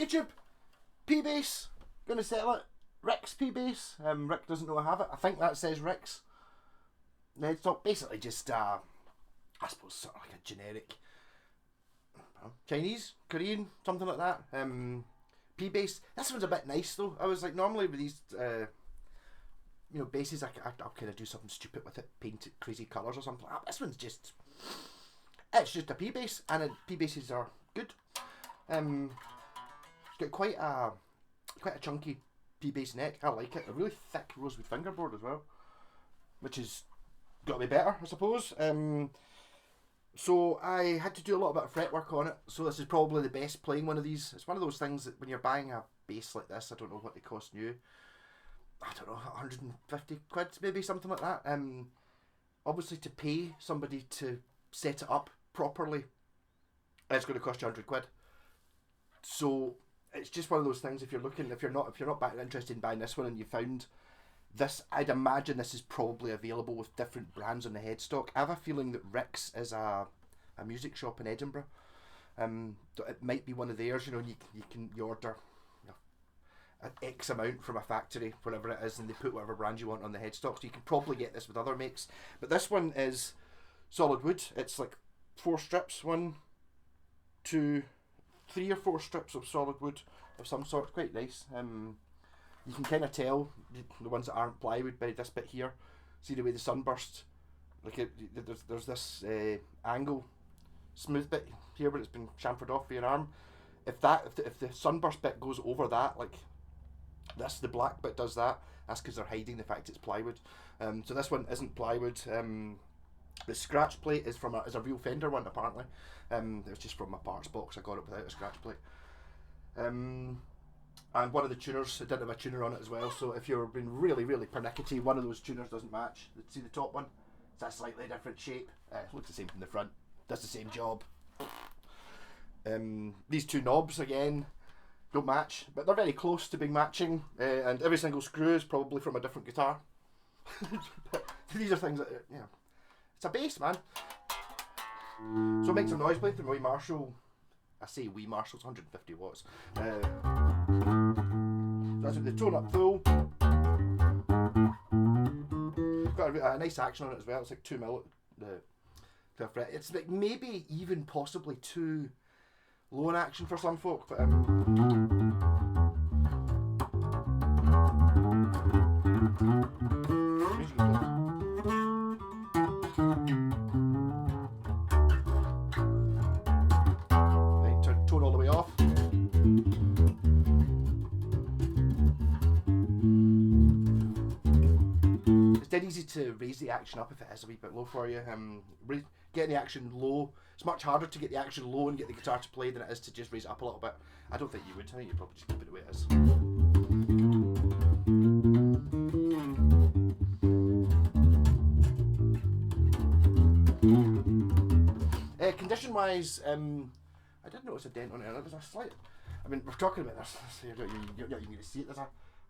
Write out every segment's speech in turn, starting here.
YouTube. P-Bass. Gonna sell it. Rick's P-Bass. Rick doesn't know I have it. I think that says Rick's. Headstock. Basically just, I suppose, sort of like a generic Chinese, Korean, something like that. P-Bass. This one's a bit nice though. I was like, normally with these, basses, I'll kind of do something stupid with it, paint it crazy colours or something like that. This one's just, it's just a P-Bass, and P-Basses are good. It's got quite a chunky P-Bass neck. I like it. A really thick rosewood fingerboard as well, which is got to be better, I suppose. So I had to do a little bit of fretwork on it. So this is probably the best playing one of these. It's one of those things that when you're buying a bass like this, I don't know what they cost new. I don't know, 150 quid, maybe something like that. Obviously, to pay somebody to set it up properly, it's going to cost you 100 quid. So it's just one of those things. If you're not interested in buying this one, and you found this, I'd imagine this is probably available with different brands on the headstock. I have a feeling that Rick's is a music shop in Edinburgh. It might be one of theirs. You can order an X amount from a factory, whatever it is, and they put whatever brand you want on the headstock. So you can probably get this with other makes. But this one is solid wood. It's like 4 strips, 1, 2, 3 or 4 strips of solid wood of some sort. Quite nice. You can kind of tell the ones that aren't plywood by this bit here. See the way the sunburst, like there's this angle, smooth bit here where it's been chamfered off for your arm. If the sunburst bit goes over that, like this, the black bit does that. That's because they're hiding the fact it's plywood. So this one isn't plywood. The scratch plate is a real Fender one apparently. It was just from my parts box. I got it without a scratch plate. And one of the tuners, it didn't have a tuner on it as well, so if you're being really, really pernickety, one of those tuners doesn't match. See the top one? It's a slightly different shape. It looks the same from the front. Does the same job. These 2 knobs, again, don't match, but they're very close to being matching, and every single screw is probably from a different guitar. These are things that, it's a bass, man. So make some noise, play through my Marshall. I say wee Marshall's 150 watts. That's with the tone up full. Got a nice action on it as well. It's like 2 mil to a fret. It's like maybe even possibly too low in action for some folk, but tone all the way off. It's dead easy to raise the action up if it is a wee bit low for you. Getting the action low, it's much harder to get the action low and get the guitar to play than it is to just raise it up a little bit. I don't think you would. I think you'd probably just keep it the way it is. Condition wise, I did notice a dent on it. There's a slight, I mean, we're talking about this, so you're going to see it. There's a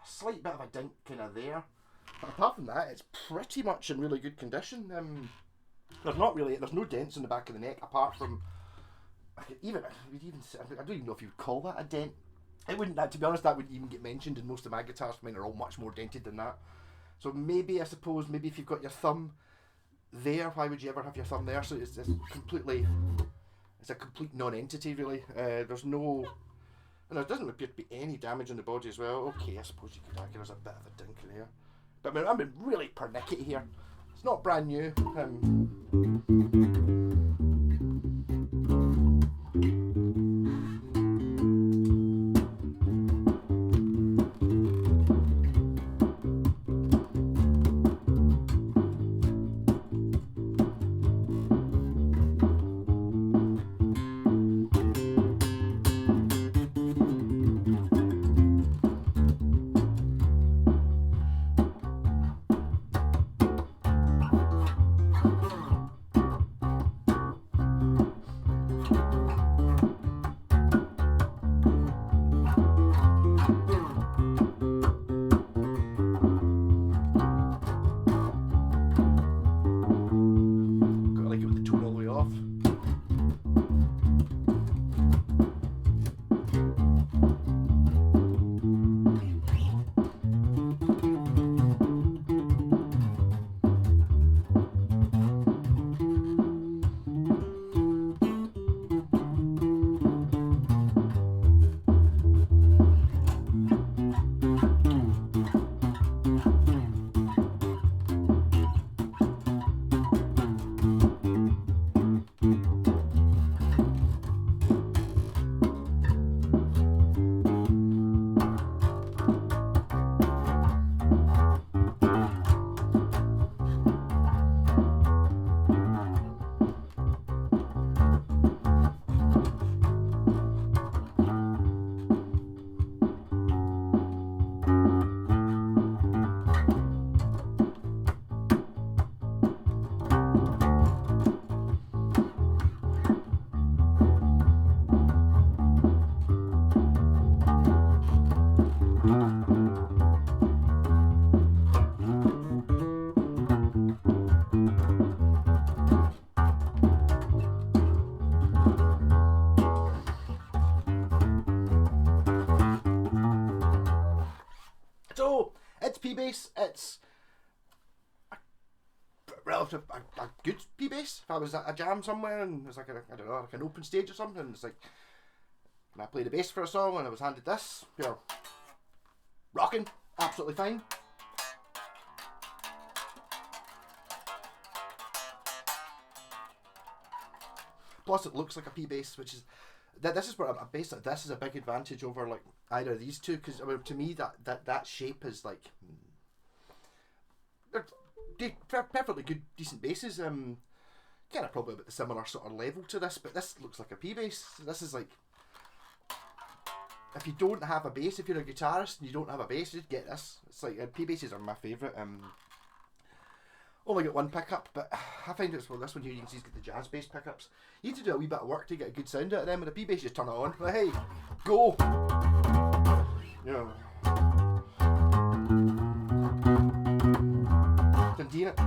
slight bit of a dent kind of there. But apart from that, it's pretty much in really good condition. There's no dents in the back of the neck apart from, I don't even know if you would call that a dent. It wouldn't, to be honest, that wouldn't even get mentioned in most of my guitars. Mine are all much more dented than that. So maybe, I suppose, if you've got your thumb there, why would you ever have your thumb there? So it's a complete non-entity really. There's no, and there doesn't appear to be any damage on the body as well. Okay, I suppose you could argue there's a bit of a dink in there. But I'm being really pernickety here. It's not brand new. P bass, it's relative a good P bass. If I was at a jam somewhere and it's like I don't know, like an open stage or something, it's like when I play the bass for a song and I was handed this, rocking, absolutely fine. Plus, it looks like a P bass, which is this is where a bass like this is a big advantage over like either of these two, because I mean, to me that shape is like they're perfectly good, decent basses. Kind of probably about the similar sort of level to this, but this looks like a P bass. This is like, if you don't have a bass, if you're a guitarist and you don't have a bass, just get this. It's like P basses are my favourite. Only got one pickup, but I find it's this one here. You can see it's got the jazz bass pickups. You need to do a wee bit of work to get a good sound out of them. With a P bass, just turn it on. Like, hey, go. Yeah. Continue it.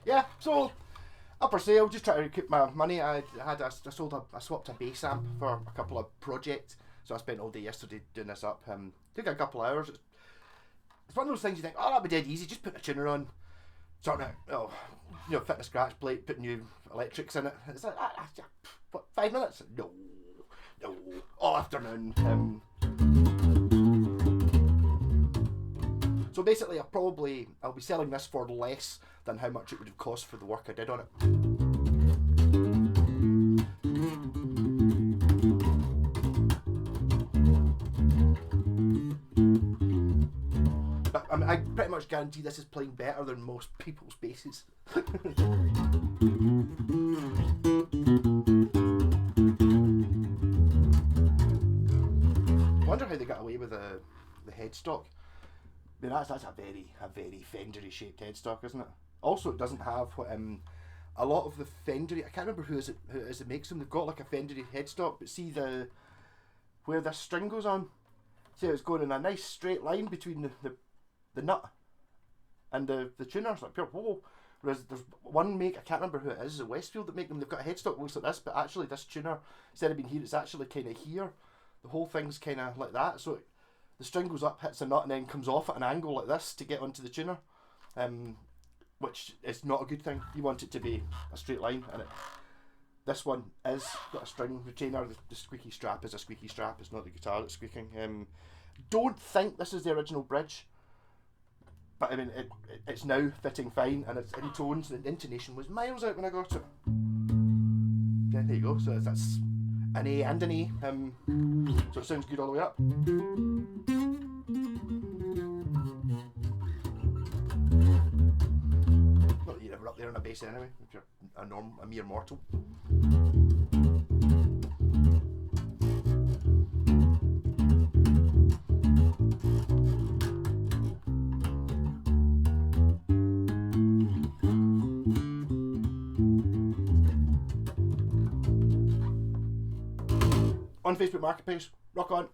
Yeah, so up for sale. Just try to recoup my money. I swapped a bass amp for a couple of projects, so I spent all day yesterday doing this up. Took a couple of hours. It's one of those things you think, oh, that'd be dead easy. Just put a tuner on, sorting out, fitting a scratch plate, put new electrics in it. It's like what, 5 minutes? No, all afternoon. So basically, I'll be selling this for less than how much it would have cost for the work I did on it. But I mean, I pretty much guarantee this is playing better than most people's basses. Wonder how they got away with the headstock. I mean, that's a very Fendery shaped headstock, isn't it? Also, it doesn't have what a lot of the Fendery. I can't remember who it is that makes them. They've got like a Fendery headstock, but see where this string goes on. See how it's going in a nice straight line between the nut and the tuner. It's like pure whoa. Whereas there's one make, I can't remember who it is Westfield that make them. They've got a headstock that looks like this, but actually this tuner, instead of being here, it's actually kind of here. The whole thing's kind of like that. So the string goes up, hits a nut, and then comes off at an angle like this to get onto the tuner, which is not a good thing. You want it to be a straight line, and this one is got a string retainer. The squeaky strap is a squeaky strap. It's not the guitar that's squeaking. Don't think this is the original bridge, but I mean it's now fitting fine, and it's in tones. The intonation was miles out when I got it. Yeah, there you go. So that's an A and an E. So it sounds good all the way up. Not that you're ever up there on a bass anyway, if you're a mere mortal. On Facebook Marketplace, rock on.